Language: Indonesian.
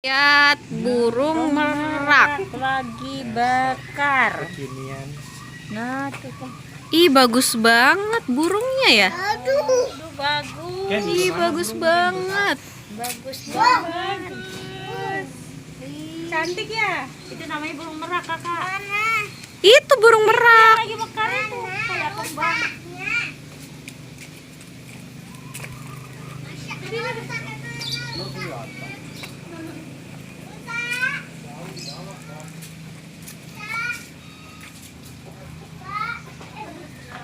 Lihat burung merak lagi bakar. Kekinian. Nah, tuh kan. Ih, bagus banget burungnya ya. Aduh, bagus. Ih, bagus banget. Bagus banget. Cantik ya? Itu namanya burung merak, Kakak. Itu burung merak. Lagi bakar itu. Kayak kembang. Lo kelihatan.